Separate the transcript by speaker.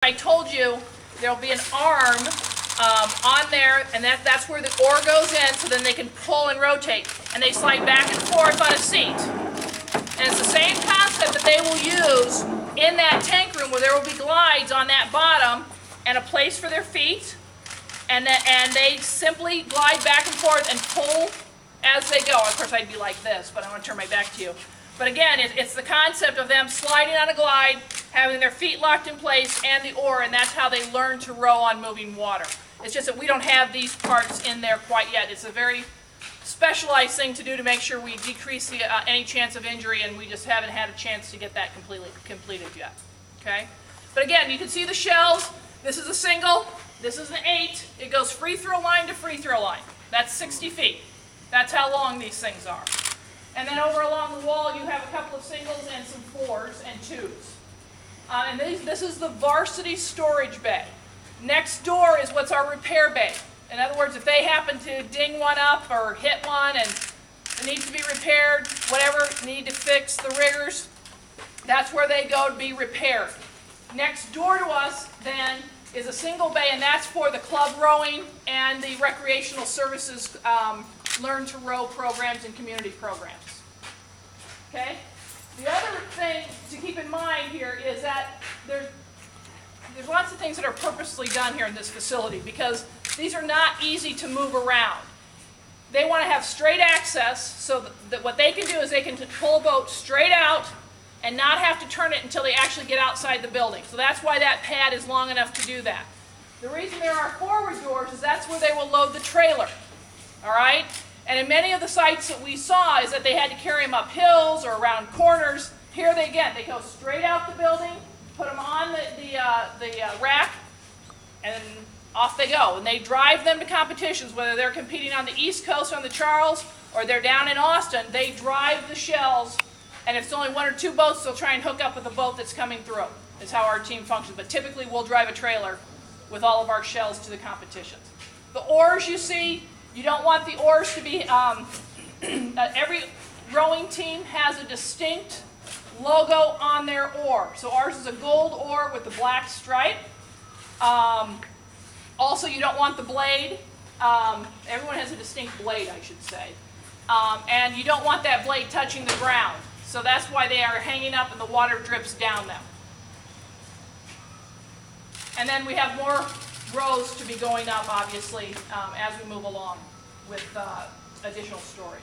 Speaker 1: I told you there'll be an arm on there, and that's where the oar goes in, so then they can pull and rotate, and they slide back and forth on a seat. And it's the same concept that they will use in that tank room, where there will be glides on that bottom and a place for their feet, and they simply glide back and forth and pull as they go. Of course, I'd be like this, but I want to turn my back to you. But again, it's the concept of them sliding on a glide, having their feet locked in place and the oar, and that's how they learn to row on moving water. It's just that we don't have these parts in there quite yet. It's a very specialized thing to do to make sure we decrease any chance of injury, and we just haven't had a chance to get that completed yet. Okay? But again, you can see the shells. This is a single. This is an 8. It goes free throw line to free throw line. That's 60 feet. That's how long these things are. And then over along the wall, you have a couple of singles and some 4s and 2s. And this is the varsity storage bay. Next door is what's our repair bay. In other words, if they happen to ding one up or hit one and it needs to be repaired, whatever, need to fix the riggers, that's where they go to be repaired. Next door to us, then, is a single bay, and that's for the club rowing and the recreational services learn to row programs and community programs. Okay? The other thing to keep in mind here is that there's lots of things that are purposely done here in this facility, because these are not easy to move around. They want to have straight access, so that what they can do is they can pull a boat straight out and not have to turn it until they actually get outside the building. So that's why that pad is long enough to do that. The reason there are forward doors is that's where they will load the trailer. All right? And in many of the sites that we saw is that they had to carry them up hills or around corners. Here they go straight out the building, put them on the rack, and then off they go. And they drive them to competitions, whether they're competing on the East Coast on the Charles or they're down in Austin. They drive the shells, and if it's only 1 or 2 boats, they'll try and hook up with the boat that's coming through. Is how our team functions. But typically we'll drive a trailer with all of our shells to the competitions. The oars you see, you don't want the oars to be, every rowing team has a distinct logo on their oar. So ours is a gold oar with the black stripe. Also, you don't want the blade. Everyone has a distinct blade, I should say. And you don't want that blade touching the ground. So that's why they are hanging up and the water drips down them. And then we have more rows to be going up, obviously, as we move along with additional storage.